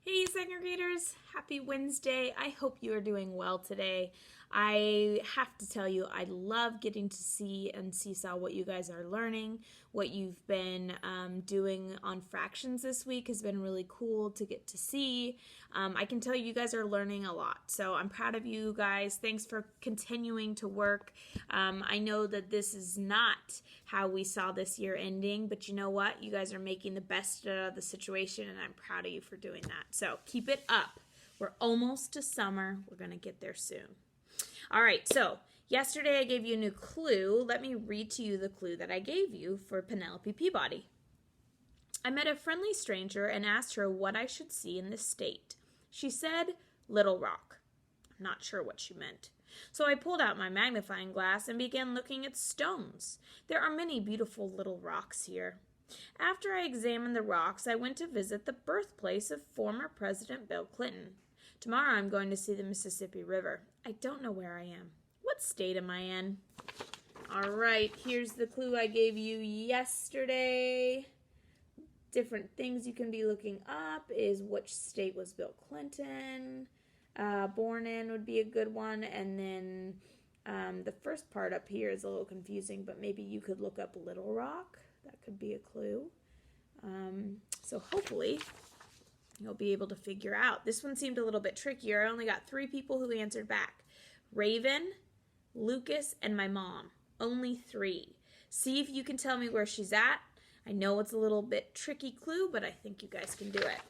Hey, second graders, happy Wednesday. I hope you are doing well today. I have to tell you, I love getting to see and seesaw what you guys are learning. What you've been doing on fractions this week has been really cool to get to see. I can tell you guys are learning a lot, so I'm proud of you guys. Thanks for continuing to work. I know that this is not how we saw this year ending, but you know what? You guys are making the best of the situation, and I'm proud of you for doing that. So keep it up. We're almost to summer. We're going to get there soon. All right, so yesterday I gave you a new clue. Let me read to you the clue that I gave you for Penelope Peabody. I met a friendly stranger and asked her what I should see in this state. She said, Little Rock. I'm not sure what she meant. So I pulled out my magnifying glass and began looking at stones. There are many beautiful little rocks here. After I examined the rocks, I went to visit the birthplace of former President Bill Clinton. Tomorrow I'm going to see the Mississippi River. I don't know where I am. What state am I in? All right, here's the clue I gave you yesterday. Different things you can be looking up is which state was Bill Clinton born in would be a good one. And then the first part up here is a little confusing, but maybe you could look up Little Rock. That could be a clue. So hopefully you'll be able to figure out. This one seemed a little bit trickier. I only got 3 people who answered back. Raven, Lucas, and my mom. Only 3. See if you can tell me where she's at. I know it's a little bit tricky clue, but I think you guys can do it.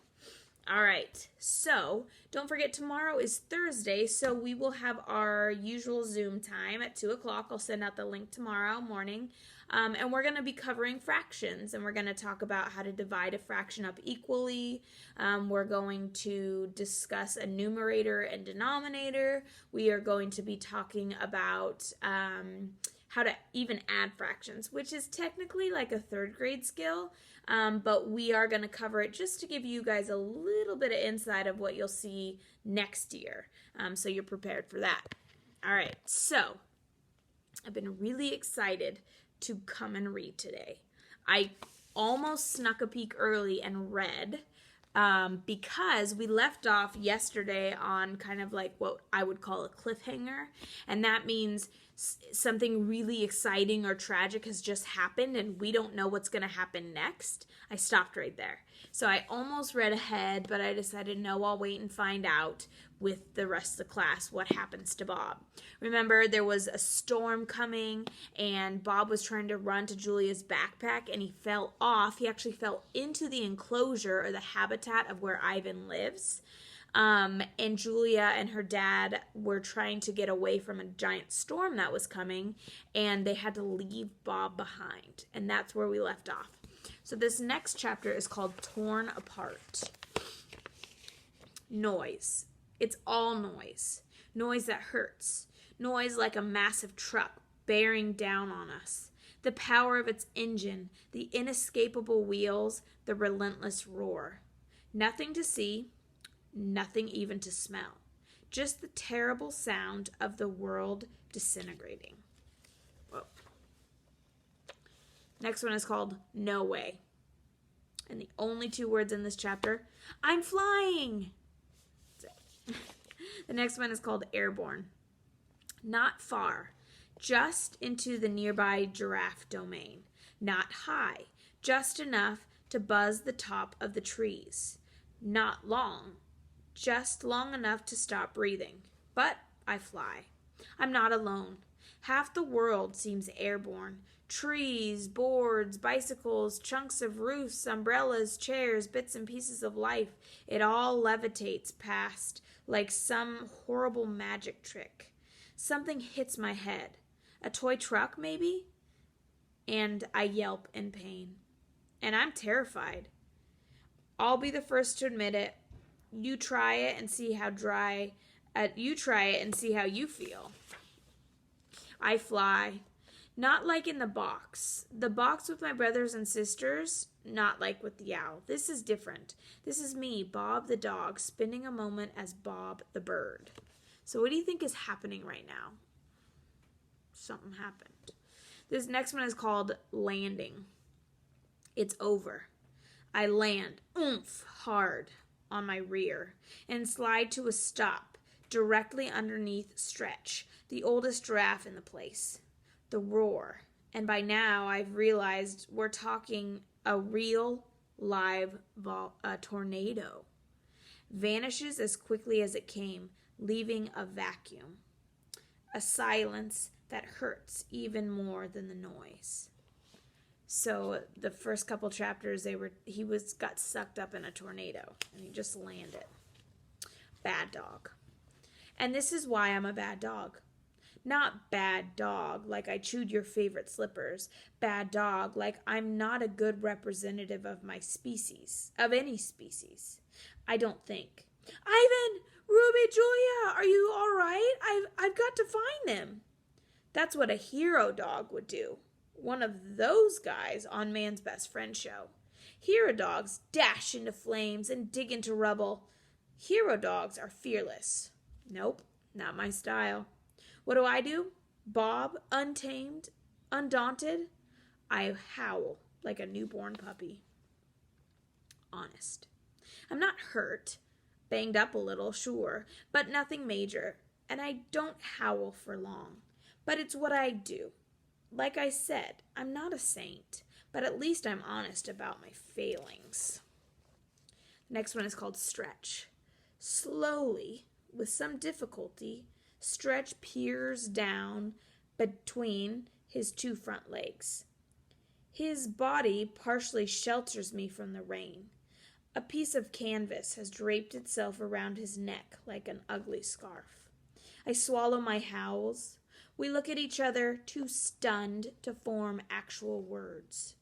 All right, so don't forget tomorrow is Thursday, so we will have our usual Zoom time at 2 o'clock. I'll send out the link tomorrow morning, and we're going to be covering fractions, and we're going to talk about how to divide a fraction up equally. We're going to discuss a numerator and denominator. We are going to be talking about how to even add fractions, which is technically like a 3rd grade skill, but we are going to cover it just to give you guys a little bit of insight of what you'll see next year, so you're prepared for that. All right, so I've been really excited to come and read today. I almost snuck a peek early and read because we left off yesterday on kind of like what I would call a cliffhanger, and that means something really exciting or tragic has just happened and we don't know what's going to happen next. I stopped right there. So I almost read ahead, but I decided no, I'll wait and find out with the rest of the class what happens to Bob. Remember, there was a storm coming and Bob was trying to run to Julia's backpack and he fell off. He actually fell into the enclosure or the habitat of where Ivan lives. And Julia and her dad were trying to get away from a giant storm that was coming, and they had to leave Bob behind. And that's where we left off. So this next chapter is called Torn Apart. Noise. It's all noise. Noise that hurts. Noise like a massive truck bearing down on us. The power of its engine, the inescapable wheels, the relentless roar. Nothing to see. Nothing even to smell. Just the terrible sound of the world disintegrating. Whoa. Next one is called No Way. And the only 2 words in this chapter, I'm flying. The next one is called Airborne. Not far, just into the nearby giraffe domain. Not high, just enough to buzz the top of the trees. Not long, just long enough to stop breathing. But I fly. I'm not alone. Half the world seems airborne. Trees, boards, bicycles, chunks of roofs, umbrellas, chairs, bits and pieces of life. It all levitates past like some horrible magic trick. Something hits my head. A toy truck, maybe? And I yelp in pain. And I'm terrified. I'll be the first to admit it. You try it and see how you feel. I fly. Not like in the box. The box with my brothers and sisters, not like with the owl. This is different. This is me, Bob the dog, spending a moment as Bob the bird. So what do you think is happening right now? Something happened. This next one is called Landing. It's over. I land, oomph, hard. on my rear and slide to a stop directly underneath Stretch, the oldest giraffe in the place. The roar. And by now I've realized we're talking a real live tornado. Vanishes as quickly as it came, leaving a vacuum. A silence that hurts even more than the noise. So the first couple chapters, he got sucked up in a tornado and he just landed. Bad dog. And this is why I'm a bad dog. Not bad dog like I chewed your favorite slippers. Bad dog like I'm not a good representative of my species, of any species. I don't think. Ivan, Ruby, Julia, are you all right? I've got to find them. That's what a hero dog would do. One of those guys on Man's Best Friend show. Hero dogs dash into flames and dig into rubble. Hero dogs are fearless. Nope, not my style. What do? Bob, untamed, undaunted. I howl like a newborn puppy. Honest. I'm not hurt. Banged up a little, sure, but nothing major. And I don't howl for long. But it's what I do. Like I said, I'm not a saint, but at least I'm honest about my failings. The next one is called Stretch. Slowly, with some difficulty, Stretch peers down between his two front legs. His body partially shelters me from the rain. A piece of canvas has draped itself around his neck like an ugly scarf. I swallow my howls. We look at each other, too stunned to form actual words.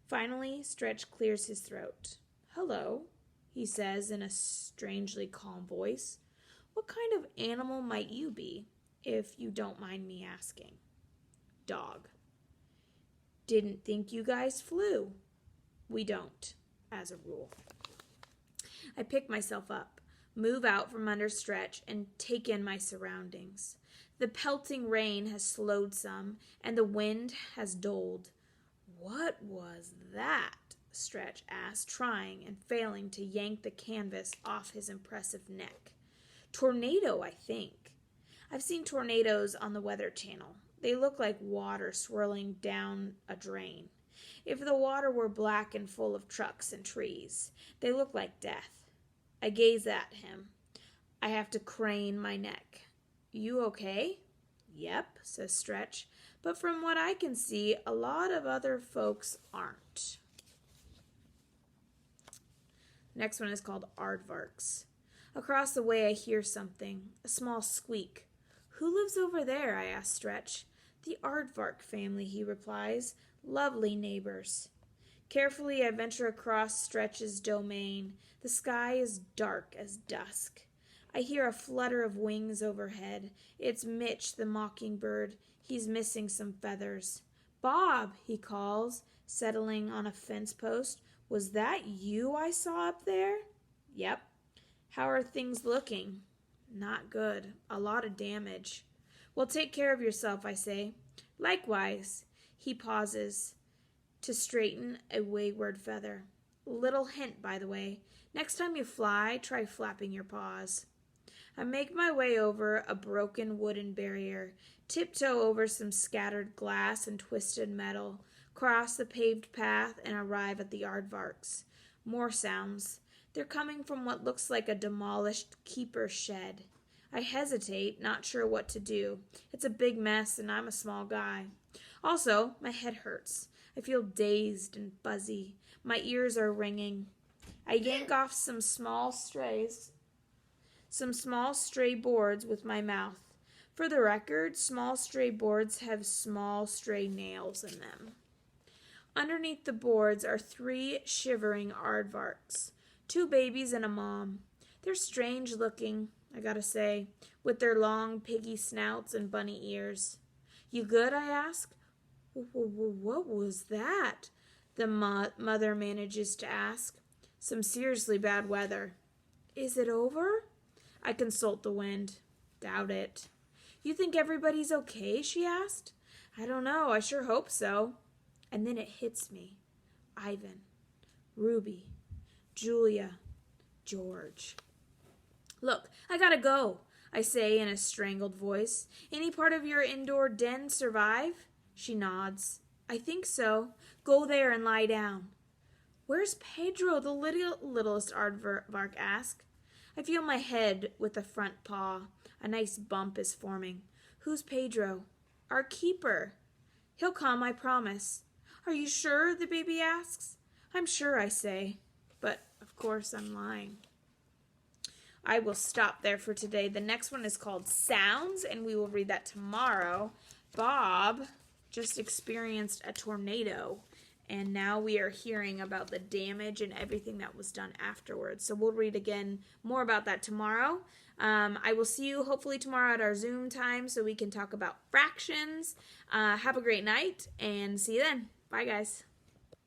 Finally, Stretch clears his throat. Hello, he says in a strangely calm voice. What kind of animal might you be, if you don't mind me asking? Dog. Didn't think you guys flew. We don't, as a rule. I pick myself up, move out from under Stretch, and take in my surroundings. The pelting rain has slowed some, and the wind has dulled. What was that? Stretch asked, trying and failing to yank the canvas off his impressive neck. Tornado, I think. I've seen tornadoes on the Weather Channel. They look like water swirling down a drain. If the water were black and full of trucks and trees, they look like death. I gaze at him. I have to crane my neck. You okay? Yep, says Stretch. But from what I can see, a lot of other folks aren't. Next one is called Aardvarks. Across the way I hear something, a small squeak. Who lives over there? I ask Stretch. The Aardvark family, he replies. Lovely neighbors. Carefully I venture across Stretch's domain. The sky is dark as dusk. I hear a flutter of wings overhead. It's Mitch, the mockingbird. He's missing some feathers. Bob, he calls, settling on a fence post. Was that you I saw up there? Yep. How are things looking? Not good. A lot of damage. Well, take care of yourself, I say. Likewise. He pauses to straighten a wayward feather. Little hint, by the way. Next time you fly, try flapping your paws. I make my way over a broken wooden barrier, tiptoe over some scattered glass and twisted metal, cross the paved path, and arrive at the aardvarks. More sounds. They're coming from what looks like a demolished keeper shed. I hesitate, not sure what to do. It's a big mess, and I'm a small guy. Also, my head hurts. I feel dazed and fuzzy. My ears are ringing. I yank off some small stray boards with my mouth. For the record, small stray boards have small stray nails in them. Underneath the boards are 3 shivering aardvarks, 2 babies and a mom. They're strange looking, I gotta say, with their long piggy snouts and bunny ears. You good? I ask. What was that? The mother manages to ask. Some seriously bad weather. Is it over? I consult the wind. Doubt it. You think everybody's okay? She asked. I don't know. I sure hope so. And then it hits me. Ivan, Ruby, Julia, George. Look, I gotta go, I say in a strangled voice. Any part of your indoor den survive? She nods. I think so. Go there and lie down. Where's Pedro, the littlest aardvark asked. I feel my head with the front paw. A nice bump is forming. Who's Pedro? Our keeper. He'll come, I promise. Are you sure? The baby asks. I'm sure, I say. But, of course, I'm lying. I will stop there for today. The next one is called Sounds, and we will read that tomorrow. Bob just experienced a tornado, and now we are hearing about the damage and everything that was done afterwards. So we'll read again more about that tomorrow. I will see you hopefully tomorrow at our Zoom time so we can talk about fractions. Have a great night, and see you then. Bye, guys.